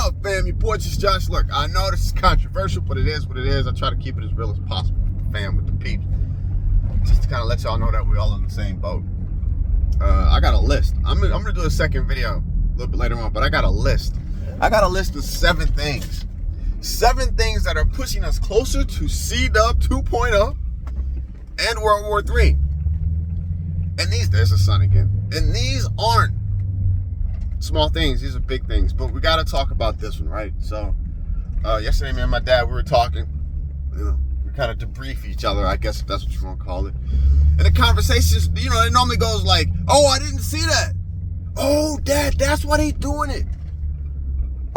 up, fam? Your boy Just Josh. Look, I know this is controversial, but it is what it is. I try to keep it as real as possible, fam, with the peeps. Just to kind of let y'all know that we're all in the same boat. I got a list. I'm gonna do a second video a little bit later on, but I got a list. I got a list of 7 things. 7 things that are pushing us closer to C-Dub 2.0 and World War III. And there's the sun again. And these aren't small things, these are big things, but we got to talk about this one, right? So yesterday, me and my dad, we were talking, we kind of debrief each other, I guess, if that's what you want to call it. And the conversations, it normally goes like, oh, I didn't see that. Oh, Dad, that's why they doing it.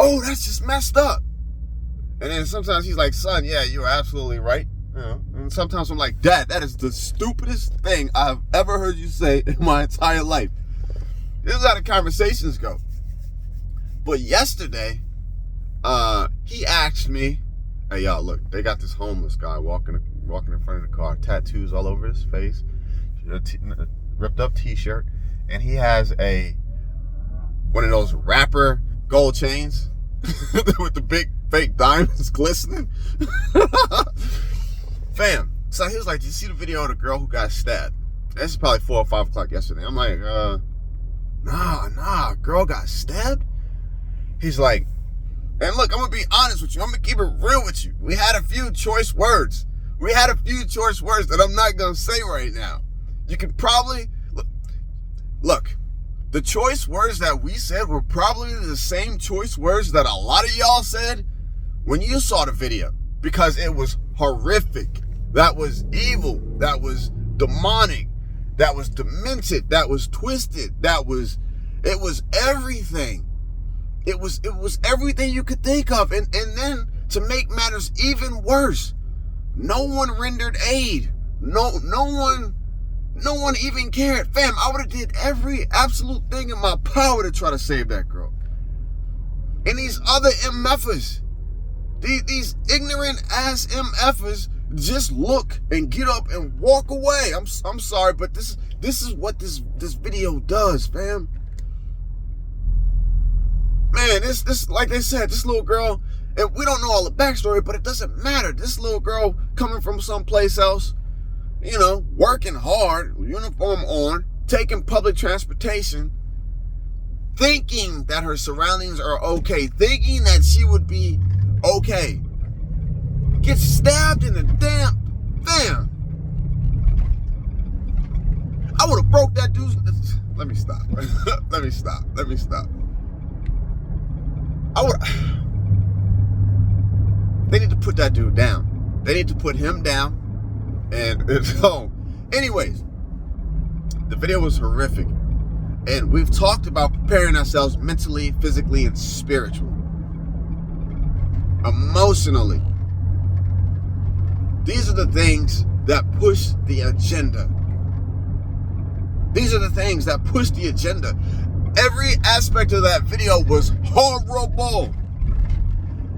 Oh, that's just messed up. And then sometimes he's like, son, yeah, you're absolutely right. And sometimes I'm like, Dad, that is the stupidest thing I've ever heard you say in my entire life. This is how the conversations go. But yesterday, he asked me, hey, y'all, look, they got this homeless guy walking in front of the car, tattoos all over his face, ripped up t-shirt, and he has one of those rapper gold chains with the big fake diamonds glistening. Fam, so he was like, did you see the video of the girl who got stabbed? This is probably 4 or 5 o'clock yesterday. I'm like, Nah, girl got stabbed? He's like, and look, I'm going to be honest with you. I'm going to keep it real with you. We had a few choice words. That I'm not going to say right now. You can probably, look, the choice words that we said were probably the same choice words that a lot of y'all said when you saw the video. Because it was horrific. That was evil. That was demonic. That was demented. That was twisted. It was everything. It was everything you could think of. And then to make matters even worse, no one rendered aid. No one even cared. Fam, I would have did every absolute thing in my power to try to save that girl. And these other MFers, these ignorant ass MFers, just look and get up and walk away. I'm sorry, but this is what this video does, fam. Man, this like they said, this little girl, and we don't know all the backstory, but it doesn't matter. This little girl coming from someplace else, working hard, uniform on, taking public transportation, thinking that her surroundings are okay, thinking that she would be okay. Get stabbed in the fam. I would have broke that dude's. Let me stop. Let me stop. They need to put that dude down. They need to put him down. And so, anyways, the video was horrific. And we've talked about preparing ourselves mentally, physically, and spiritually. Emotionally. These are the things that push the agenda. Every aspect of that video was horrible.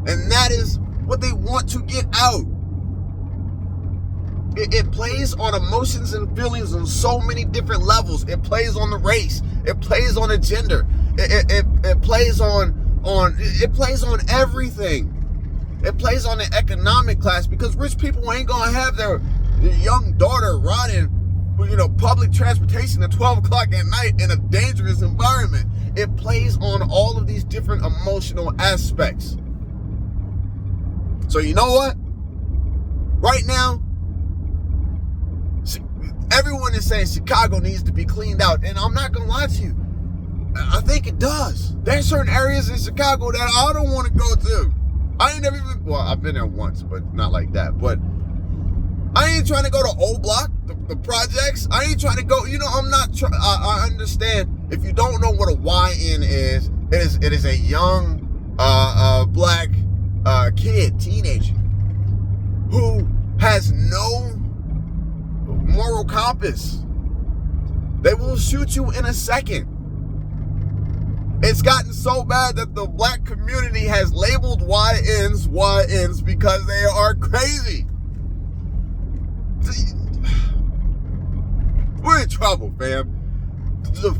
And that is what they want to get out. It plays on emotions and feelings on so many different levels. It plays on the race. It plays on the gender. It plays on everything. It plays on the economic class, because rich people ain't gonna have their young daughter riding, public transportation at 12 o'clock at night in a dangerous environment. It plays on all of these different emotional aspects. So you know what? Right now, everyone is saying Chicago needs to be cleaned out, and I'm not gonna lie to you. I think it does. There's certain areas in Chicago that I don't want to go to. I ain't never even, I've been there once, but not like that. But I ain't trying to go to Old Block, the projects. I ain't trying to go, I'm not trying, I understand. If you don't know what a YN is, it is a young black teenager who has no moral compass. They will shoot you in a second. It's gotten so bad that the black community has labeled YNs because they are crazy. We're in trouble, fam. The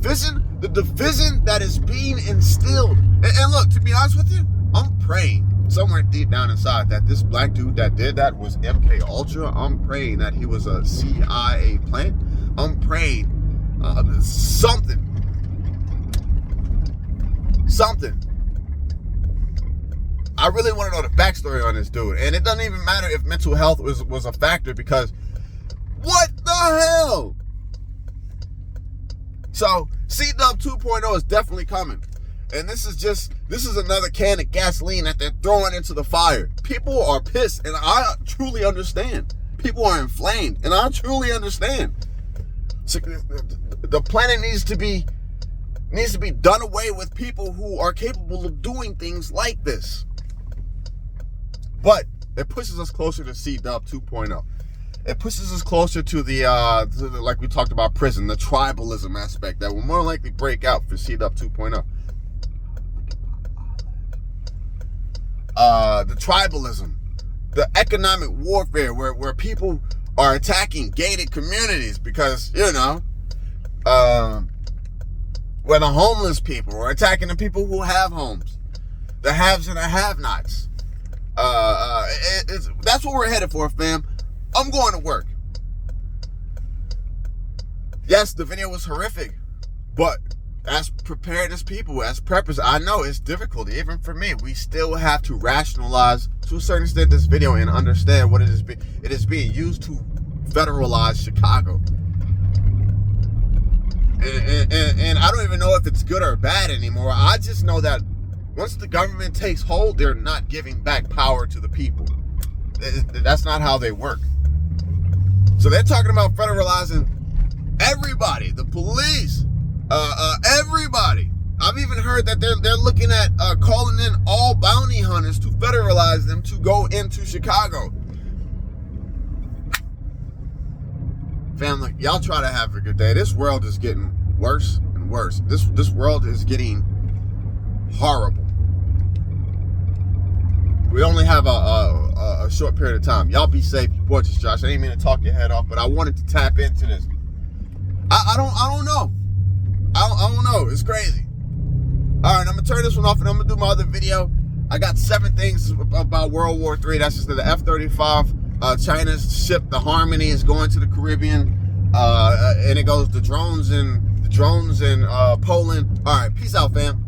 division that is being instilled And look, to be honest with you, I'm praying somewhere deep down inside that this black dude that did that was MK Ultra. I'm praying that he was a CIA plant. I'm praying something. I really want to know the backstory on this dude. And it doesn't even matter if mental health was a factor, because what the hell? So C-Dub 2.0 is definitely coming. And this is another can of gasoline that they're throwing into the fire. People are pissed, and I truly understand. People are inflamed, and I truly understand. So the planet needs to be done away with people who are capable of doing things like this. But it pushes us closer to C-Dub 2.0. It pushes us closer to the like we talked about, prison, the tribalism aspect that will more likely break out for C-Dub 2.0. The tribalism, the economic warfare where people are attacking gated communities because, you know, where the homeless people are attacking the people who have homes, the haves and the have-nots. That's what we're headed for, fam. I'm going to work. Yes, the video was horrific, but as preparedness people, as preppers, I know it's difficult, even for me. We still have to rationalize, to a certain extent, this video and understand what it is. It is being used to federalize Chicago. And I don't even know if it's good or bad anymore. I just know that once the government takes hold, they're not giving back power to the people. That's not how they work. So they're talking about federalizing everybody, the police, everybody. I've even heard that they're looking at calling in all bounty hunters to federalize them to go into Chicago. Family, y'all try to have a good day. This world is getting worse and worse. This world is getting horrible. We only have a short period of time. Y'all be safe. Your boy just Josh. I didn't mean to talk your head off, but I wanted to tap into this. I don't know. I don't know. It's crazy. All right, I'm gonna turn this one off and I'm gonna do my other video. I got 7 things about World War III. That's just the F-35. China's ship, the Harmony, is going to the Caribbean, and it goes the drones in Poland. All right, peace out, fam.